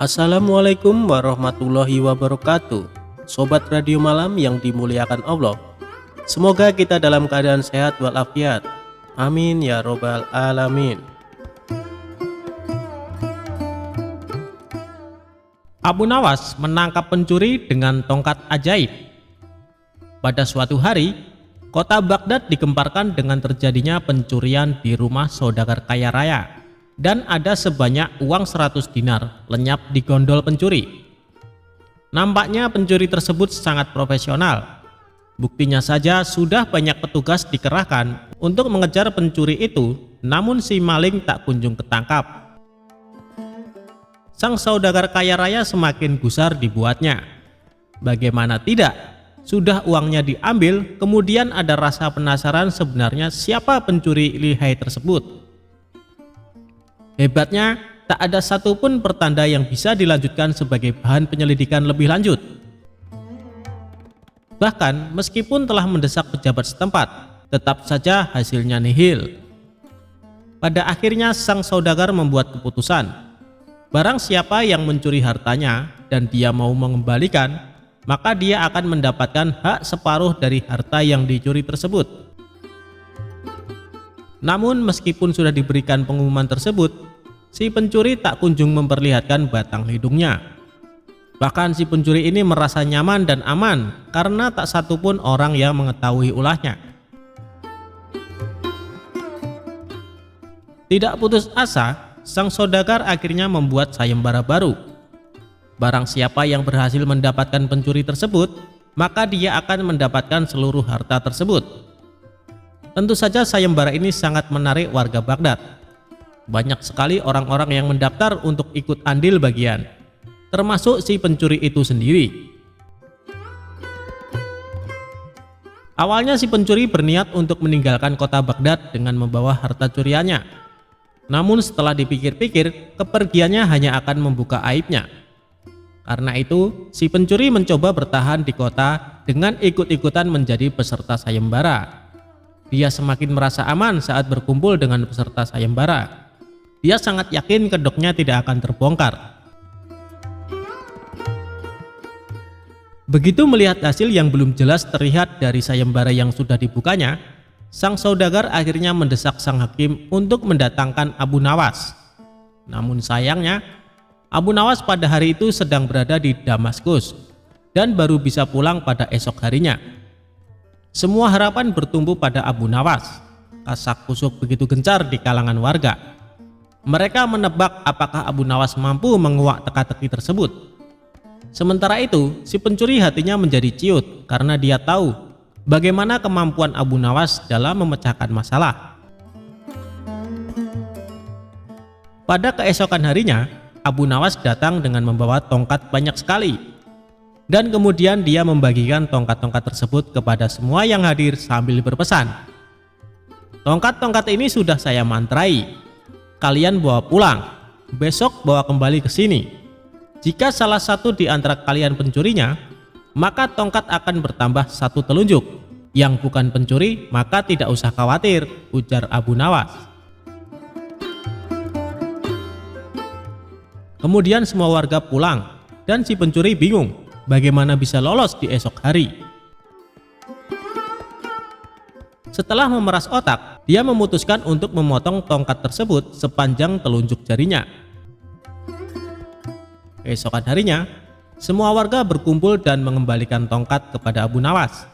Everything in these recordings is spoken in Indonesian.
Assalamualaikum warahmatullahi wabarakatuh. Sobat Radio Malam yang dimuliakan Allah, semoga kita dalam keadaan sehat walafiat. Amin ya robbal alamin. Abu Nawas menangkap pencuri dengan tongkat ajaib. Pada suatu hari, kota Baghdad digemparkan dengan terjadinya pencurian di rumah saudagar kaya raya, dan ada sebanyak uang 100 dinar lenyap di gondol pencuri. Nampaknya pencuri tersebut sangat profesional. Buktinya saja sudah banyak petugas dikerahkan untuk mengejar pencuri itu, namun si maling tak kunjung ketangkap. Sang saudagar kaya raya semakin gusar dibuatnya. Bagaimana tidak? Sudah uangnya diambil, kemudian ada rasa penasaran sebenarnya siapa pencuri lihai tersebut. Hebatnya, tak ada satupun pertanda yang bisa dilanjutkan sebagai bahan penyelidikan lebih lanjut. Bahkan, meskipun telah mendesak pejabat setempat, tetap saja hasilnya nihil. Pada akhirnya, sang saudagar membuat keputusan. Barang siapa yang mencuri hartanya dan dia mau mengembalikan, maka dia akan mendapatkan hak separuh dari harta yang dicuri tersebut. Namun meskipun sudah diberikan pengumuman tersebut, si pencuri tak kunjung memperlihatkan batang hidungnya. Bahkan si pencuri ini merasa nyaman dan aman karena tak satupun orang yang mengetahui ulahnya. Tidak putus asa, sang saudagar akhirnya membuat sayembara baru. Barang siapa yang berhasil mendapatkan pencuri tersebut, maka dia akan mendapatkan seluruh harta tersebut. Tentu saja sayembara ini sangat menarik warga Baghdad. Banyak sekali orang-orang yang mendaftar untuk ikut andil bagian, termasuk si pencuri itu sendiri. Awalnya si pencuri berniat untuk meninggalkan kota Baghdad dengan membawa harta curiannya. Namun setelah dipikir-pikir, kepergiannya hanya akan membuka aibnya. Karena itu, si pencuri mencoba bertahan di kota dengan ikut-ikutan menjadi peserta sayembara. Dia semakin merasa aman saat berkumpul dengan peserta sayembara. Dia sangat yakin kedoknya tidak akan terbongkar. Begitu melihat hasil yang belum jelas terlihat dari sayembara yang sudah dibukanya, sang saudagar akhirnya mendesak sang hakim untuk mendatangkan Abu Nawas. Namun sayangnya, Abu Nawas pada hari itu sedang berada di Damaskus dan baru bisa pulang pada esok harinya. Semua harapan bertumbuh pada Abu Nawas. Kasak-kusuk begitu gencar di kalangan warga. Mereka menebak apakah Abu Nawas mampu menguak teka-teki tersebut. Sementara itu, si pencuri hatinya menjadi ciut karena dia tahu bagaimana kemampuan Abu Nawas dalam memecahkan masalah. Pada keesokan harinya, Abu Nawas datang dengan membawa tongkat banyak sekali. Dan kemudian dia membagikan tongkat-tongkat tersebut kepada semua yang hadir sambil berpesan, "Tongkat-tongkat ini sudah saya mantrai. Kalian bawa pulang, besok bawa kembali ke sini. Jika salah satu di antara kalian pencurinya, maka tongkat akan bertambah satu telunjuk. Yang bukan pencuri, maka tidak usah khawatir," ujar Abu Nawas. Kemudian semua warga pulang dan si pencuri bingung bagaimana bisa lolos di esok hari. Setelah memeras otak, dia memutuskan untuk memotong tongkat tersebut sepanjang telunjuk jarinya. Keesokan harinya, semua warga berkumpul dan mengembalikan tongkat kepada Abu Nawas.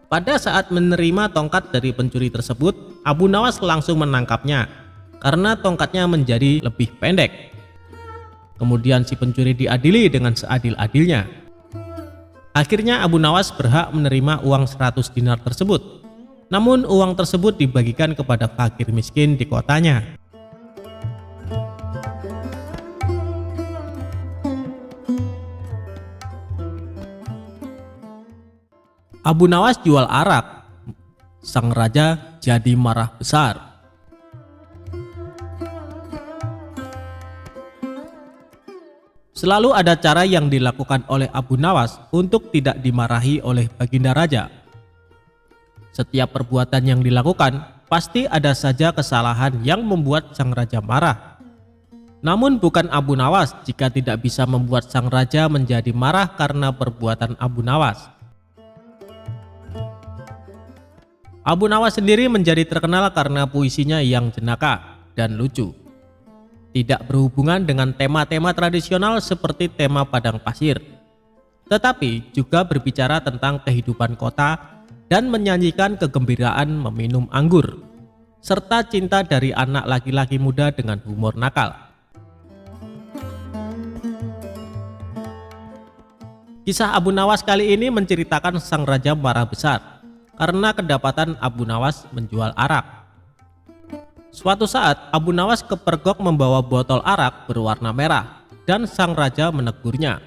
Pada saat menerima tongkat dari pencuri tersebut, Abu Nawas langsung menangkapnya karena tongkatnya menjadi lebih pendek. Kemudian si pencuri diadili dengan seadil-adilnya. Akhirnya Abu Nawas berhak menerima uang 100 dinar tersebut. Namun uang tersebut dibagikan kepada fakir miskin di kotanya. Abu Nawas jual arak. Sang raja jadi marah besar. Selalu ada cara yang dilakukan oleh Abu Nawas untuk tidak dimarahi oleh baginda raja. Setiap perbuatan yang dilakukan pasti ada saja kesalahan yang membuat sang raja marah. Namun bukan Abu Nawas jika tidak bisa membuat sang raja menjadi marah karena perbuatan Abu Nawas. Abu Nawas sendiri menjadi terkenal karena puisinya yang jenaka dan lucu. Tidak berhubungan dengan tema-tema tradisional seperti tema padang pasir, tetapi juga berbicara tentang kehidupan kota dan menyanyikan kegembiraan meminum anggur, serta cinta dari anak laki-laki muda dengan humor nakal. Kisah Abu Nawas kali ini menceritakan sang raja marah besar karena kedapatan Abu Nawas menjual arak. Suatu saat Abu Nawas kepergok membawa botol arak berwarna merah dan sang raja menegurnya.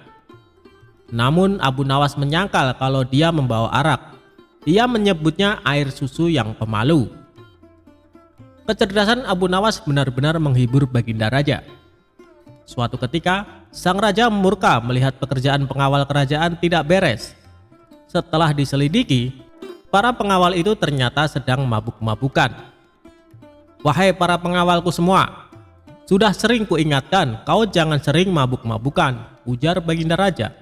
Namun Abu Nawas menyangkal kalau dia membawa arak. Dia menyebutnya air susu yang pemalu. Kecerdasan Abu Nawas benar-benar menghibur Baginda Raja. Suatu ketika, sang raja murka melihat pekerjaan pengawal kerajaan tidak beres. Setelah diselidiki, para pengawal itu ternyata sedang mabuk-mabukan. "Wahai para pengawalku semua, sudah sering kuingatkan kau jangan sering mabuk-mabukan," ujar Baginda Raja.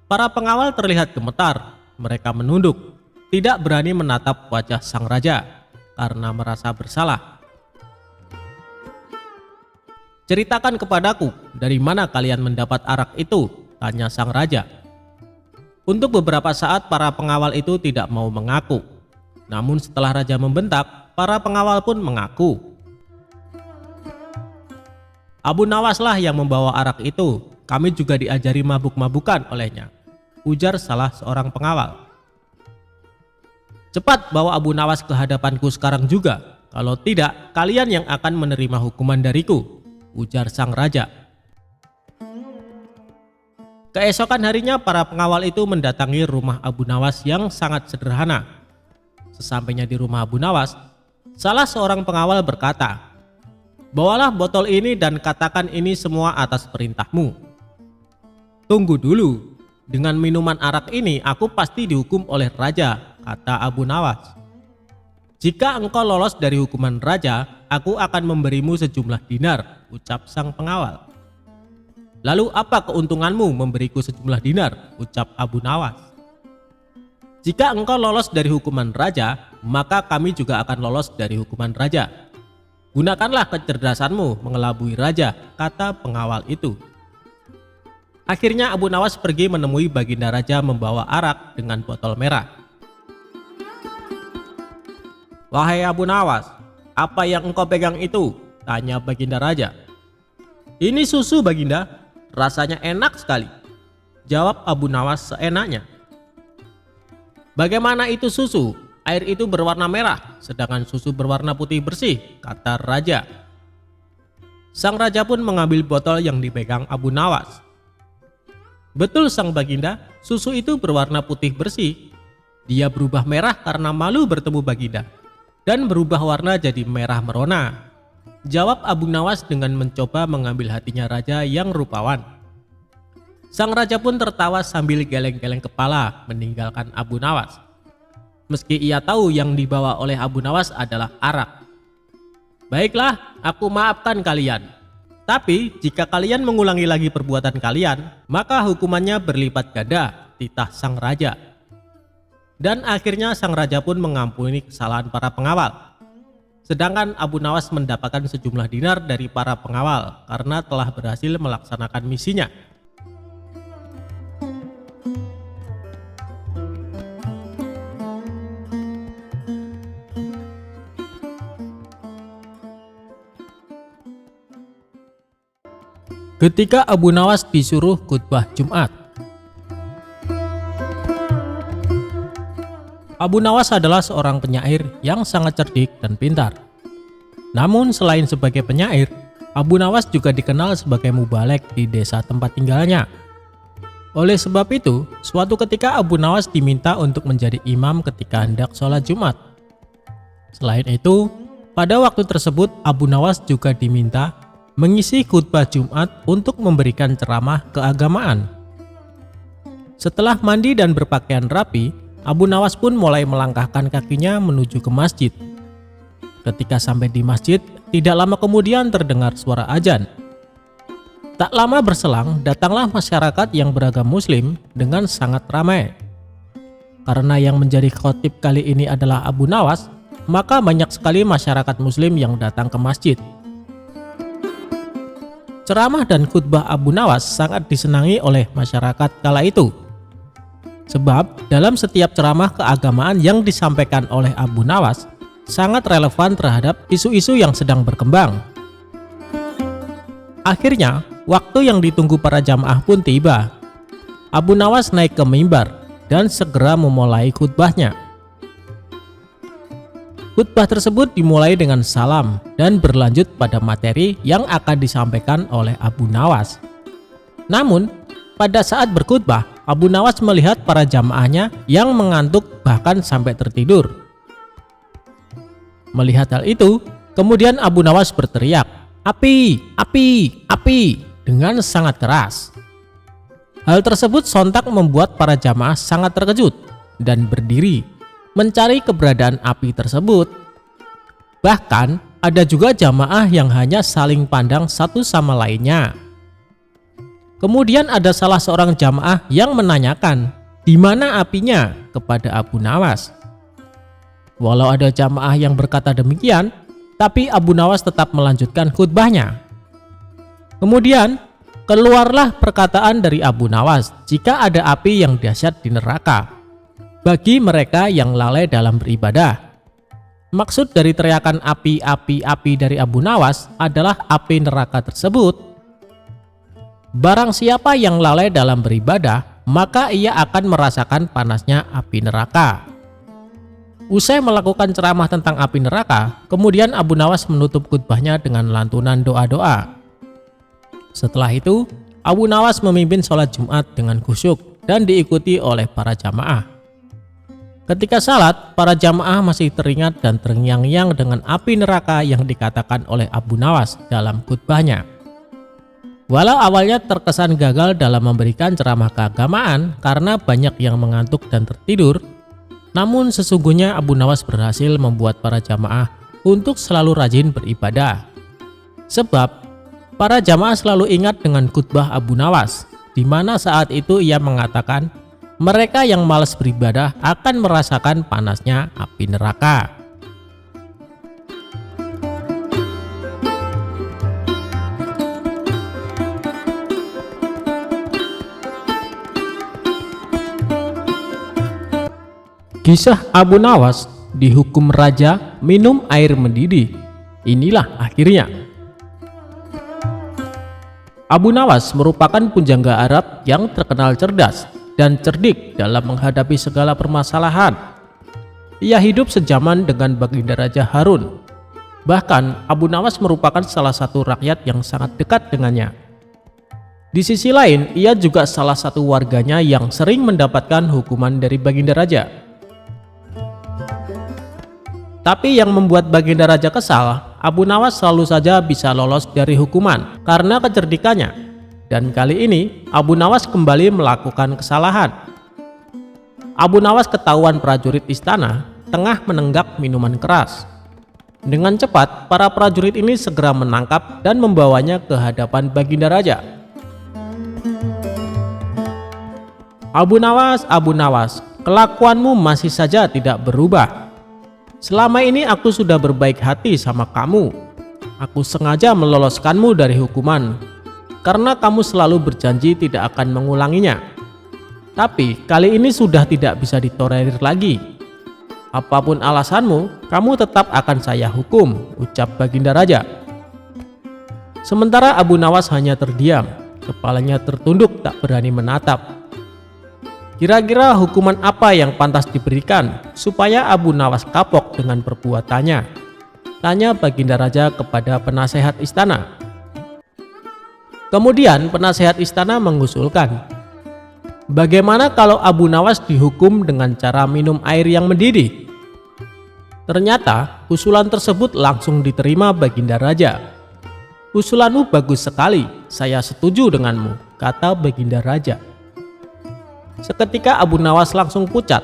Para pengawal terlihat gemetar, mereka menunduk, tidak berani menatap wajah sang raja karena merasa bersalah. "Ceritakan kepadaku, dari mana kalian mendapat arak itu?" tanya sang raja. Untuk beberapa saat para pengawal itu tidak mau mengaku. Namun setelah raja membentak, para pengawal pun mengaku. "Abu Nawas lah yang membawa arak itu, kami juga diajari mabuk-mabukan olehnya," ujar salah seorang pengawal. "Cepat bawa Abu Nawas ke hadapanku sekarang juga, kalau tidak kalian yang akan menerima hukuman dariku," ujar sang raja. Keesokan harinya para pengawal itu mendatangi rumah Abu Nawas yang sangat sederhana. Sesampainya di rumah Abu Nawas, salah seorang pengawal berkata, "Bawalah botol ini dan katakan ini semua atas perintahmu." "Tunggu dulu, dengan minuman arak ini aku pasti dihukum oleh raja," kata Abu Nawas. "Jika engkau lolos dari hukuman raja, aku akan memberimu sejumlah dinar," ucap sang pengawal. "Lalu apa keuntunganmu memberiku sejumlah dinar?" ucap Abu Nawas. "Jika engkau lolos dari hukuman raja, maka kami juga akan lolos dari hukuman raja. Gunakanlah kecerdasanmu mengelabui raja," kata pengawal itu. Akhirnya Abu Nawas pergi menemui Baginda Raja membawa arak dengan botol merah. "Wahai Abu Nawas, apa yang engkau pegang itu?" tanya Baginda Raja. "Ini susu, Baginda, rasanya enak sekali," jawab Abu Nawas seenaknya. "Bagaimana itu susu? Air itu berwarna merah, sedangkan susu berwarna putih bersih," kata raja. Sang raja pun mengambil botol yang dipegang Abu Nawas. "Betul sang Baginda, susu itu berwarna putih bersih. Dia berubah merah karena malu bertemu Baginda, dan berubah warna jadi merah merona," jawab Abu Nawas dengan mencoba mengambil hatinya raja yang rupawan. Sang raja pun tertawa sambil geleng-geleng kepala meninggalkan Abu Nawas. Meski ia tahu yang dibawa oleh Abu Nawas adalah arak. "Baiklah, aku maafkan kalian. Tapi jika kalian mengulangi lagi perbuatan kalian, maka hukumannya berlipat ganda," titah sang raja. Dan akhirnya sang raja pun mengampuni kesalahan para pengawal. Sedangkan Abu Nawas mendapatkan sejumlah dinar dari para pengawal karena telah berhasil melaksanakan misinya. Ketika Abu Nawas disuruh khutbah Jumat. Abu Nawas adalah seorang penyair yang sangat cerdik dan pintar. Namun selain sebagai penyair, Abu Nawas juga dikenal sebagai mubalek di desa tempat tinggalnya. Oleh sebab itu, suatu ketika Abu Nawas diminta untuk menjadi imam ketika hendak sholat Jumat. Selain itu, pada waktu tersebut Abu Nawas juga diminta mengisi khutbah Jumat untuk memberikan ceramah keagamaan. Setelah mandi dan berpakaian rapi, Abu Nawas pun mulai melangkahkan kakinya menuju ke masjid. Ketika sampai di masjid, tidak lama kemudian terdengar suara azan. Tak lama berselang, datanglah masyarakat yang beragama Muslim dengan sangat ramai. Karena yang menjadi khotib kali ini adalah Abu Nawas, maka banyak sekali masyarakat Muslim yang datang ke masjid. Ceramah dan khutbah Abu Nawas sangat disenangi oleh masyarakat kala itu. Sebab dalam setiap ceramah keagamaan yang disampaikan oleh Abu Nawas sangat relevan terhadap isu-isu yang sedang berkembang. Akhirnya, waktu yang ditunggu para jamaah pun tiba. Abu Nawas naik ke mimbar dan segera memulai khutbahnya. Khutbah tersebut dimulai dengan salam dan berlanjut pada materi yang akan disampaikan oleh Abu Nawas. Namun, pada saat berkhutbah, Abu Nawas melihat para jamaahnya yang mengantuk bahkan sampai tertidur. Melihat hal itu, kemudian Abu Nawas berteriak, "Api, api, api!" dengan sangat keras. Hal tersebut sontak membuat para jamaah sangat terkejut dan berdiri mencari keberadaan api tersebut. Bahkan ada juga jamaah yang hanya saling pandang satu sama lainnya. Kemudian ada salah seorang jamaah yang menanyakan, "Di mana apinya?" kepada Abu Nawas. Walau ada jamaah yang berkata demikian, tapi Abu Nawas tetap melanjutkan khutbahnya. Kemudian keluarlah perkataan dari Abu Nawas, jika ada api yang dahsyat di neraka bagi mereka yang lalai dalam beribadah. Maksud dari teriakan api, api, api dari Abu Nawas adalah api neraka tersebut. Barang siapa yang lalai dalam beribadah, maka ia akan merasakan panasnya api neraka. Usai melakukan ceramah tentang api neraka, kemudian Abu Nawas menutup khutbahnya dengan lantunan doa-doa. Setelah itu, Abu Nawas memimpin sholat Jumat dengan khusyuk dan diikuti oleh para jamaah. Ketika salat, para jamaah masih teringat dan terngiang-ngiang dengan api neraka yang dikatakan oleh Abu Nawas dalam khutbahnya. Walau awalnya terkesan gagal dalam memberikan ceramah keagamaan karena banyak yang mengantuk dan tertidur, namun sesungguhnya Abu Nawas berhasil membuat para jamaah untuk selalu rajin beribadah. Sebab para jamaah selalu ingat dengan khutbah Abu Nawas, di mana saat itu ia mengatakan mereka yang malas beribadah akan merasakan panasnya api neraka. Kisah Abu Nawas dihukum raja minum air mendidih. Inilah akhirnya. Abu Nawas merupakan pujangga Arab yang terkenal cerdas dan cerdik dalam menghadapi segala permasalahan. Ia hidup sejaman dengan Baginda Raja Harun. Bahkan Abu Nawas merupakan salah satu rakyat yang sangat dekat dengannya. Di sisi lain, ia juga salah satu warganya yang sering mendapatkan hukuman dari Baginda Raja. Tapi yang membuat Baginda Raja kesal, Abu Nawas selalu saja bisa lolos dari hukuman karena kecerdikannya. Dan kali ini Abu Nawas kembali melakukan kesalahan. Abu Nawas ketahuan prajurit istana tengah menenggak minuman keras. Dengan cepat, para prajurit ini segera menangkap dan membawanya ke hadapan Baginda Raja. Abu Nawas, kelakuanmu masih saja tidak berubah. Selama ini aku sudah berbaik hati sama kamu. Aku sengaja meloloskanmu dari hukuman karena kamu selalu berjanji tidak akan mengulanginya. Tapi kali ini sudah tidak bisa ditolerir lagi. Apapun alasanmu, kamu tetap akan saya hukum, ucap Baginda Raja. Sementara Abu Nawas hanya terdiam, kepalanya tertunduk tak berani menatap. Kira-kira hukuman apa yang pantas diberikan supaya Abu Nawas kapok dengan perbuatannya? Tanya Baginda Raja kepada penasehat istana. Kemudian penasehat istana mengusulkan, bagaimana kalau Abu Nawas dihukum dengan cara minum air yang mendidih? Ternyata usulan tersebut langsung diterima Baginda Raja. Usulanmu bagus sekali, saya setuju denganmu, kata Baginda Raja. Seketika Abu Nawas langsung pucat.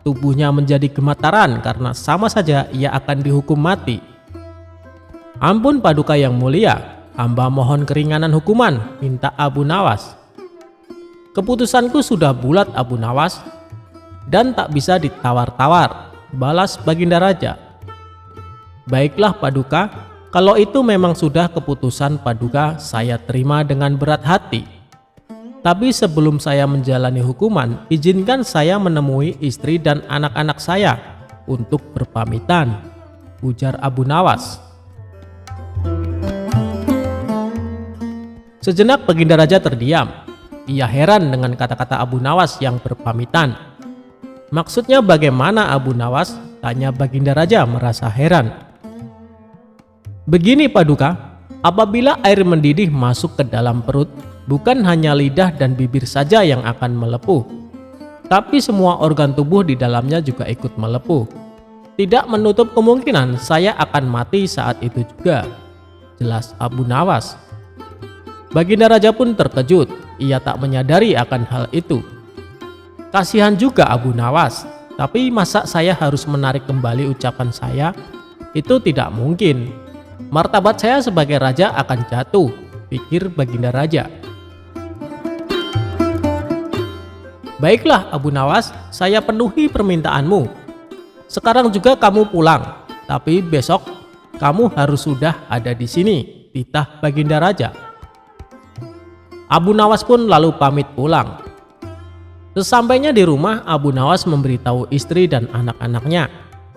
tubuhnya menjadi gemetaran karena sama saja ia akan dihukum mati. Ampun Paduka yang mulia, hamba mohon keringanan hukuman, minta Abu Nawas. Keputusanku sudah bulat Abu Nawas, dan tak bisa ditawar-tawar, balas Baginda Raja. Baiklah Paduka, kalau itu memang sudah keputusan Paduka, saya terima dengan berat hati. Tapi sebelum saya menjalani hukuman, izinkan saya menemui istri dan anak-anak saya untuk berpamitan, ujar Abu Nawas. Sejenak Baginda Raja terdiam. Ia heran dengan kata-kata Abu Nawas yang berpamitan. Maksudnya bagaimana Abu Nawas? Tanya Baginda Raja merasa heran. Begini Paduka, apabila air mendidih masuk ke dalam perut, bukan hanya lidah dan bibir saja yang akan melepuh, tapi semua organ tubuh di dalamnya juga ikut melepuh. Tidak menutup kemungkinan saya akan mati saat itu juga, jelas Abu Nawas. Baginda Raja pun terkejut, ia tak menyadari akan hal itu. Kasihan juga Abu Nawas, tapi masa saya harus menarik kembali ucapan saya? Itu tidak mungkin. Martabat saya sebagai raja akan jatuh, pikir Baginda Raja. Baiklah Abu Nawas, saya penuhi permintaanmu. Sekarang juga kamu pulang, tapi besok kamu harus sudah ada di sini, titah Baginda Raja. Abu Nawas pun lalu pamit pulang. Sesampainya di rumah, Abu Nawas memberitahu istri dan anak-anaknya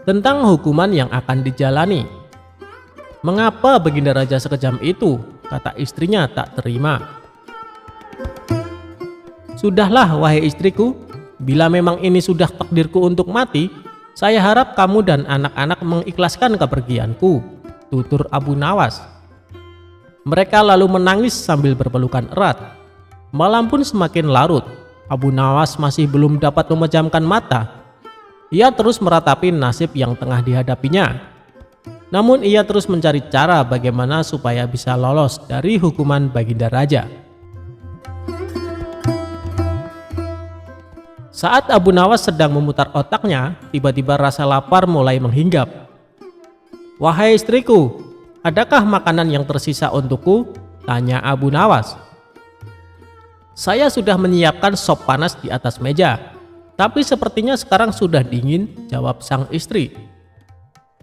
tentang hukuman yang akan dijalani. Mengapa Baginda Raja sekejam itu? Kata istrinya tak terima. Sudahlah wahai istriku, bila memang ini sudah takdirku untuk mati, saya harap kamu dan anak-anak mengikhlaskan kepergianku, tutur Abu Nawas. Mereka lalu menangis sambil berpelukan erat. Malam pun semakin larut. Abu Nawas masih belum dapat memejamkan mata. Ia terus meratapi nasib yang tengah dihadapinya. Namun ia terus mencari cara bagaimana supaya bisa lolos dari hukuman Baginda Raja. Saat Abu Nawas sedang memutar otaknya, tiba-tiba rasa lapar mulai menghinggap. Wahai istriku, adakah makanan yang tersisa untukku? Tanya Abu Nawas. Saya sudah menyiapkan sop panas di atas meja, tapi sepertinya sekarang sudah dingin, jawab sang istri.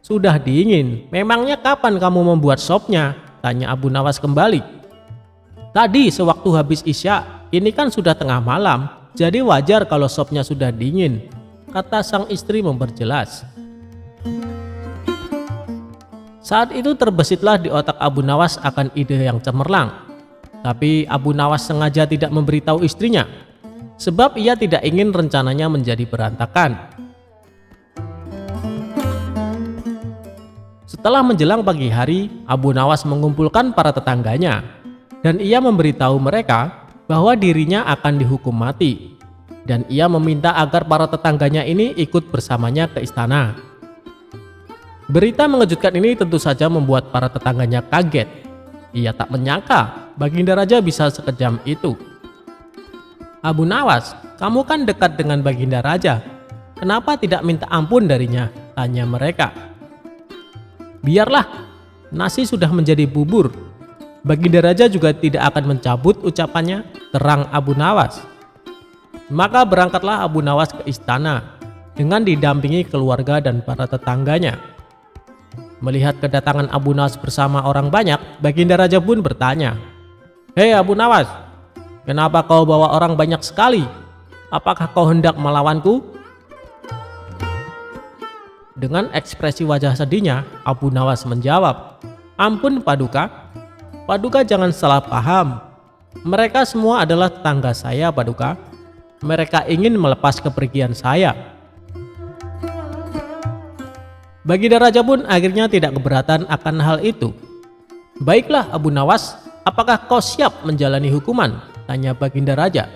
Sudah dingin? Memangnya kapan kamu membuat sopnya? Tanya Abu Nawas kembali. Tadi sewaktu habis Isya, ini kan sudah tengah malam, jadi wajar kalau sopnya sudah dingin, kata sang istri memperjelas. Saat itu terbesitlah di otak Abu Nawas akan ide yang cemerlang. Tapi Abu Nawas sengaja tidak memberitahu istrinya, sebab ia tidak ingin rencananya menjadi berantakan. Setelah menjelang pagi hari, Abu Nawas mengumpulkan para tetangganya, dan ia memberitahu mereka bahwa dirinya akan dihukum mati, dan ia meminta agar para tetangganya ini ikut bersamanya ke istana. Berita mengejutkan ini tentu saja membuat para tetangganya kaget. Ia tak menyangka Baginda Raja bisa sekejam itu. Abu Nawas, kamu kan dekat dengan Baginda Raja, kenapa tidak minta ampun darinya? Tanya mereka. Biarlah, nasi sudah menjadi bubur. Baginda Raja juga tidak akan mencabut ucapannya, terang Abu Nawas. Maka berangkatlah Abu Nawas ke istana dengan didampingi keluarga dan para tetangganya. Melihat kedatangan Abu Nawas bersama orang banyak, Baginda Raja pun bertanya, "Hei Abu Nawas, kenapa kau bawa orang banyak sekali? Apakah kau hendak melawanku?" Dengan ekspresi wajah sedihnya, Abu Nawas menjawab, "Ampun Paduka, Paduka jangan salah paham. Mereka semua adalah tetangga saya Paduka. Mereka ingin melepas kepergian saya." Baginda Raja pun akhirnya tidak keberatan akan hal itu. "Baiklah Abu Nawas, apakah kau siap menjalani hukuman?" tanya Baginda Raja.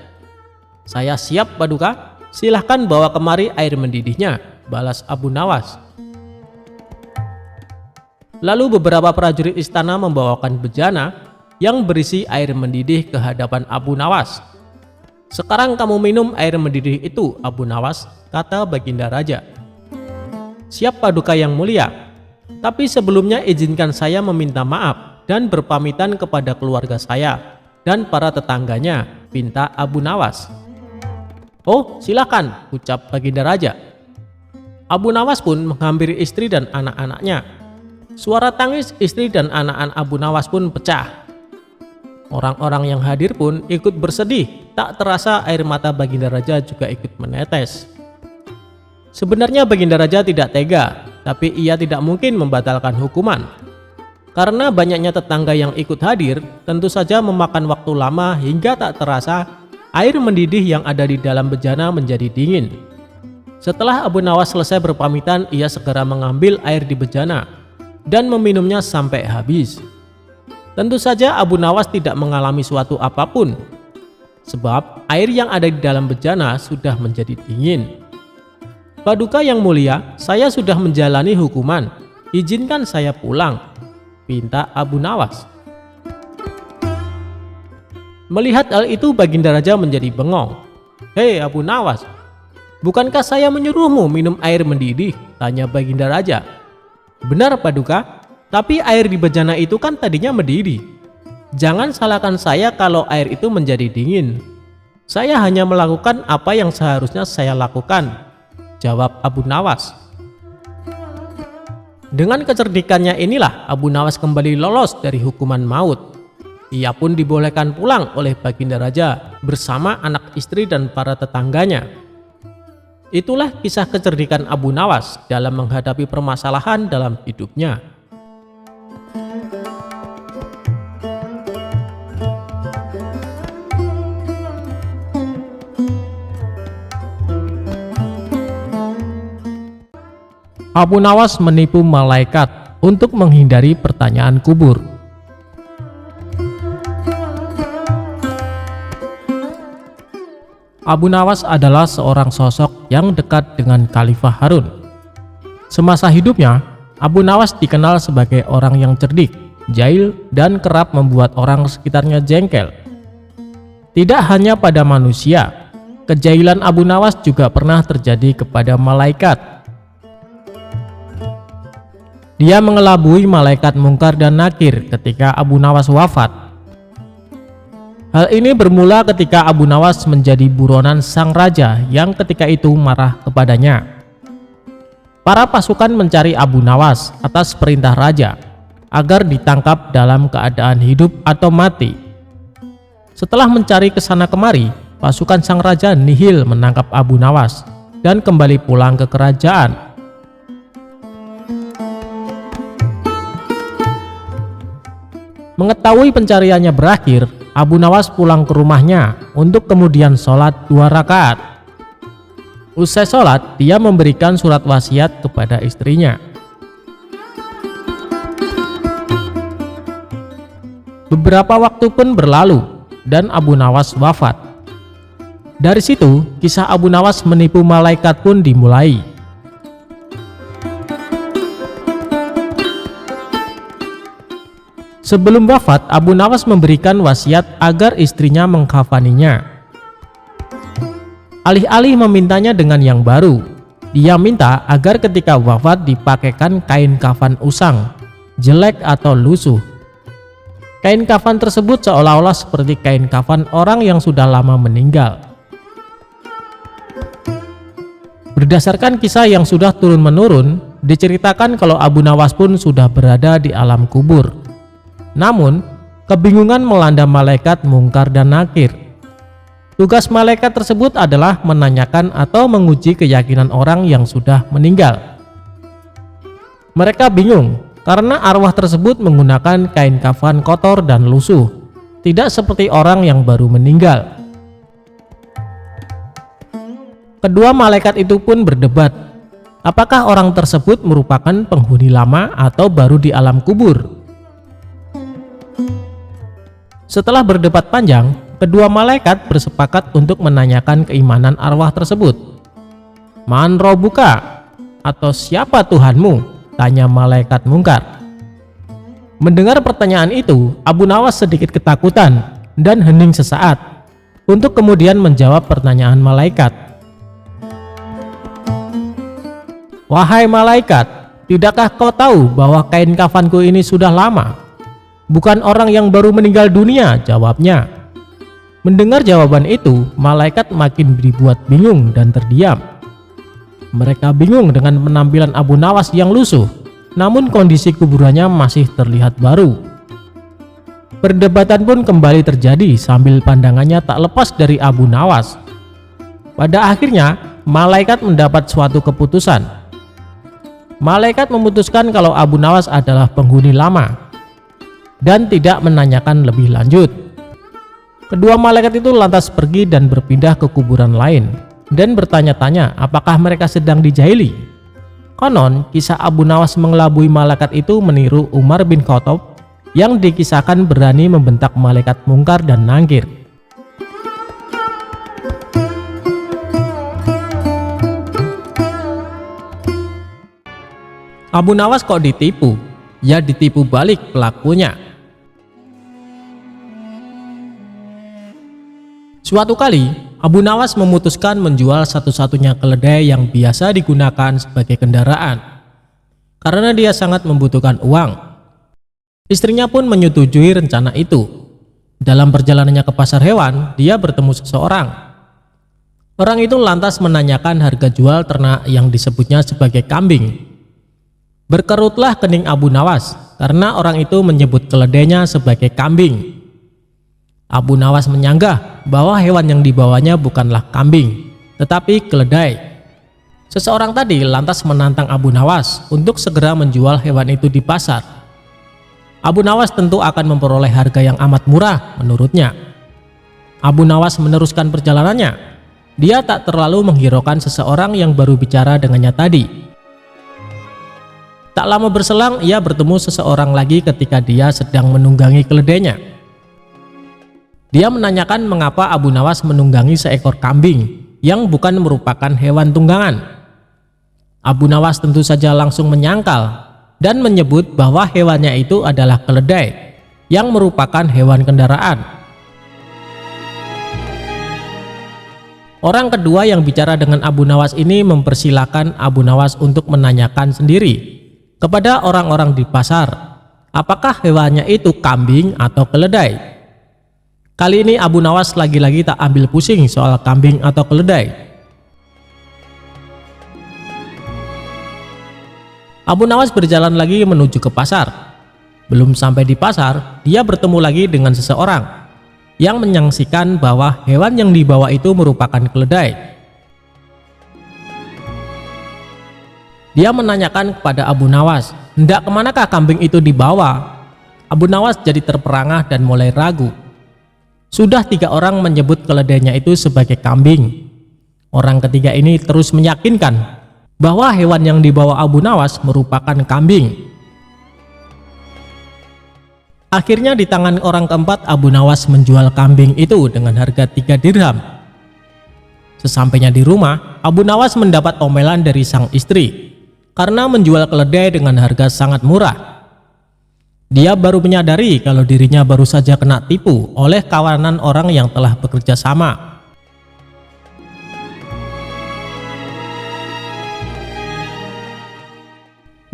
"Saya siap Paduka, silahkan bawa kemari air mendidihnya," balas Abu Nawas. Lalu beberapa prajurit istana membawakan bejana yang berisi air mendidih ke hadapan Abu Nawas. "Sekarang kamu minum air mendidih itu, Abu Nawas," kata Baginda Raja. "Siap Paduka Yang Mulia, tapi sebelumnya izinkan saya meminta maaf dan berpamitan kepada keluarga saya dan para tetangganya," pinta Abu Nawas. "Oh, silakan," ucap Baginda Raja. Abu Nawas pun menghampiri istri dan anak-anaknya. Suara tangis istri dan anak-anak Abu Nawas pun pecah. Orang-orang yang hadir pun ikut bersedih, tak terasa air mata Baginda Raja juga ikut menetes. Sebenarnya Baginda Raja tidak tega, tapi ia tidak mungkin membatalkan hukuman. Karena banyaknya tetangga yang ikut hadir, tentu saja memakan waktu lama hingga tak terasa air mendidih yang ada di dalam bejana menjadi dingin. Setelah Abu Nawas selesai berpamitan, ia segera mengambil air di bejana dan meminumnya sampai habis. Tentu saja Abu Nawas tidak mengalami suatu apapun, sebab air yang ada di dalam bejana sudah menjadi dingin. "Paduka Yang Mulia, saya sudah menjalani hukuman, izinkan saya pulang," pinta Abu Nawas. Melihat hal itu Baginda Raja menjadi bengong. "Hei Abu Nawas, bukankah saya menyuruhmu minum air mendidih?" tanya Baginda Raja. "Benar Paduka, tapi air di bejana itu kan tadinya mendidih. Jangan salahkan saya kalau air itu menjadi dingin. Saya hanya melakukan apa yang seharusnya saya lakukan," jawab Abu Nawas. Dengan kecerdikannya inilah Abu Nawas kembali lolos dari hukuman maut. Ia pun dibolehkan pulang oleh Baginda Raja bersama anak istri dan para tetangganya. Itulah kisah kecerdikan Abu Nawas dalam menghadapi permasalahan dalam hidupnya. Abu Nawas menipu malaikat untuk menghindari pertanyaan kubur. Abu Nawas adalah seorang sosok yang dekat dengan Khalifah Harun. Semasa hidupnya, Abu Nawas dikenal sebagai orang yang cerdik, jahil, dan kerap membuat orang sekitarnya jengkel. Tidak hanya pada manusia, kejahilan Abu Nawas juga pernah terjadi kepada malaikat. Dia mengelabui malaikat Mungkar dan Nakir ketika Abu Nawas wafat. Hal ini bermula ketika Abu Nawas menjadi buronan sang raja yang ketika itu marah kepadanya. Para pasukan mencari Abu Nawas atas perintah raja agar ditangkap dalam keadaan hidup atau mati. Setelah mencari kesana kemari, pasukan sang raja nihil menangkap Abu Nawas dan kembali pulang ke kerajaan. Mengetahui pencariannya berakhir, Abu Nawas pulang ke rumahnya untuk kemudian sholat 2 rakaat. Usai sholat, dia memberikan surat wasiat kepada istrinya. Beberapa waktu pun berlalu dan Abu Nawas wafat. Dari situ, kisah Abu Nawas menipu malaikat pun dimulai. Sebelum wafat, Abu Nawas memberikan wasiat agar istrinya mengkafaninya. Alih-alih memintanya dengan yang baru, dia minta agar ketika wafat dipakaikan kain kafan usang, jelek atau lusuh. Kain kafan tersebut seolah-olah seperti kain kafan orang yang sudah lama meninggal. Berdasarkan kisah yang sudah turun-menurun, diceritakan kalau Abu Nawas pun sudah berada di alam kubur. Namun, kebingungan melanda malaikat Mungkar dan Nakir. Tugas malaikat tersebut adalah menanyakan atau menguji keyakinan orang yang sudah meninggal. Mereka bingung karena arwah tersebut menggunakan kain kafan kotor dan lusuh, tidak seperti orang yang baru meninggal. Kedua malaikat itu pun berdebat, apakah orang tersebut merupakan penghuni lama atau baru di alam kubur. Setelah berdebat panjang, kedua malaikat bersepakat untuk menanyakan keimanan arwah tersebut. "Man robuka?" atau "Siapa Tuhanmu?" tanya malaikat Mungkar. Mendengar pertanyaan itu, Abu Nawas sedikit ketakutan dan hening sesaat. untuk kemudian menjawab pertanyaan malaikat. "Wahai malaikat, tidakkah kau tahu bahwa kain kafanku ini sudah lama? Bukan orang yang baru meninggal dunia," jawabnya. Mendengar jawaban itu, malaikat makin dibuat bingung dan terdiam. Mereka bingung dengan penampilan Abu Nawas yang lusuh, namun kondisi kuburannya masih terlihat baru. Perdebatan pun kembali terjadi sambil pandangannya tak lepas dari Abu Nawas. Pada akhirnya, malaikat mendapat suatu keputusan. Malaikat memutuskan kalau Abu Nawas adalah penghuni lama dan tidak menanyakan lebih lanjut. Kedua malaikat itu lantas pergi dan berpindah ke kuburan lain dan bertanya-tanya apakah mereka sedang dijahili. Konon, kisah Abu Nawas mengelabui malaikat itu meniru Umar bin Khattab yang dikisahkan berani membentak malaikat mungkar dan nangkir. Abu Nawas kok ditipu? Ya ditipu balik pelakunya. Suatu kali, Abu Nawas memutuskan menjual satu-satunya keledai yang biasa digunakan sebagai kendaraan karena dia sangat membutuhkan uang. Istrinya pun menyetujui rencana itu. Dalam perjalanannya ke pasar hewan, dia bertemu seseorang. Orang itu lantas menanyakan harga jual ternak yang disebutnya sebagai kambing. Berkerutlah kening Abu Nawas karena orang itu menyebut keledainya sebagai kambing. Abu Nawas menyanggah bahwa hewan yang dibawanya bukanlah kambing, tetapi keledai. Seseorang tadi lantas menantang Abu Nawas untuk segera menjual hewan itu di pasar. Abu Nawas tentu akan memperoleh harga yang amat murah menurutnya. Abu Nawas meneruskan perjalanannya. Dia tak terlalu menghiraukan seseorang yang baru bicara dengannya tadi. Tak lama berselang, ia bertemu seseorang lagi ketika dia sedang menunggangi keledainya. Dia menanyakan mengapa Abu Nawas menunggangi seekor kambing yang bukan merupakan hewan tunggangan. Abu Nawas tentu saja langsung menyangkal dan menyebut bahwa hewannya itu adalah keledai yang merupakan hewan kendaraan. Orang kedua yang bicara dengan Abu Nawas ini mempersilahkan Abu Nawas untuk menanyakan sendiri kepada orang-orang di pasar, apakah hewannya itu kambing atau keledai. Kali ini Abu Nawas lagi-lagi tak ambil pusing soal kambing atau keledai. Abu Nawas berjalan lagi menuju ke pasar. Belum sampai di pasar, dia bertemu lagi dengan seseorang yang menyaksikan bahwa hewan yang dibawa itu merupakan keledai. Dia menanyakan kepada Abu Nawas, hendak kemanakah kambing itu dibawa? Abu Nawas jadi terperangah dan mulai ragu. Sudah 3 orang menyebut keledainya itu sebagai kambing. Orang ketiga ini terus meyakinkan bahwa hewan yang dibawa Abu Nawas merupakan kambing. Akhirnya di tangan orang keempat, Abu Nawas menjual kambing itu dengan harga 3 dirham. Sesampainya di rumah, Abu Nawas mendapat omelan dari sang istri karena menjual keledai dengan harga sangat murah. Dia baru menyadari kalau dirinya baru saja kena tipu oleh kawanan orang yang telah bekerja sama.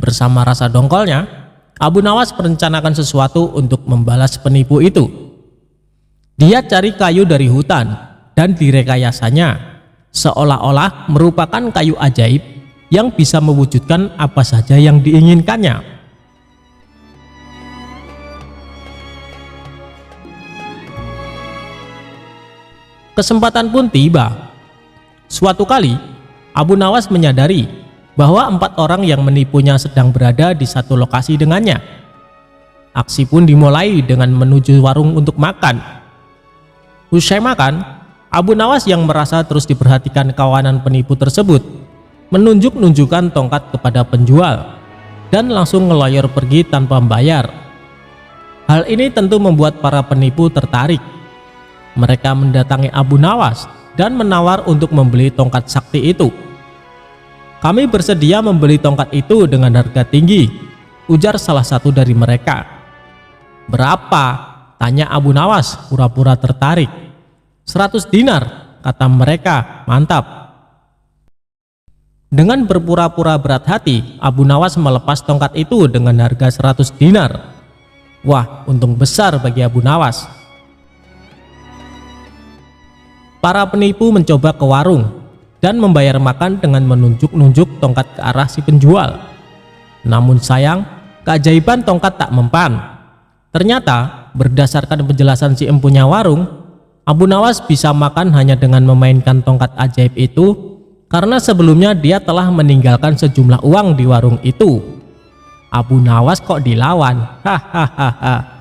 Bersama rasa dongkolnya, Abu Nawas merencanakan sesuatu untuk membalas penipu itu. Dia cari kayu dari hutan dan direkayasanya seolah-olah merupakan kayu ajaib yang bisa mewujudkan apa saja yang diinginkannya. Kesempatan pun tiba. Suatu kali, Abu Nawas menyadari bahwa 4 orang yang menipunya sedang berada di satu lokasi dengannya. Aksi pun dimulai dengan menuju warung untuk makan. Usai makan, Abu Nawas yang merasa terus diperhatikan kawanan penipu tersebut menunjuk-nunjukkan tongkat kepada penjual dan langsung ngelayar pergi tanpa membayar. Hal ini tentu membuat para penipu tertarik. Mereka mendatangi Abu Nawas dan menawar untuk membeli tongkat sakti itu. "Kami bersedia membeli tongkat itu dengan harga tinggi," ujar salah satu dari mereka. "Berapa?" tanya Abu Nawas pura-pura tertarik. 100 dinar, kata mereka. Mantap. Dengan berpura-pura berat hati, Abu Nawas melepas tongkat itu dengan harga 100 dinar. Wah, untung besar bagi Abu Nawas. Para penipu mencoba ke warung dan membayar makan dengan menunjuk-nunjuk tongkat ke arah si penjual. Namun sayang, keajaiban tongkat tak mempan. Ternyata, berdasarkan penjelasan si empunya warung, Abu Nawas bisa makan hanya dengan memainkan tongkat ajaib itu karena sebelumnya dia telah meninggalkan sejumlah uang di warung itu. Abu Nawas kok dilawan? Hahaha.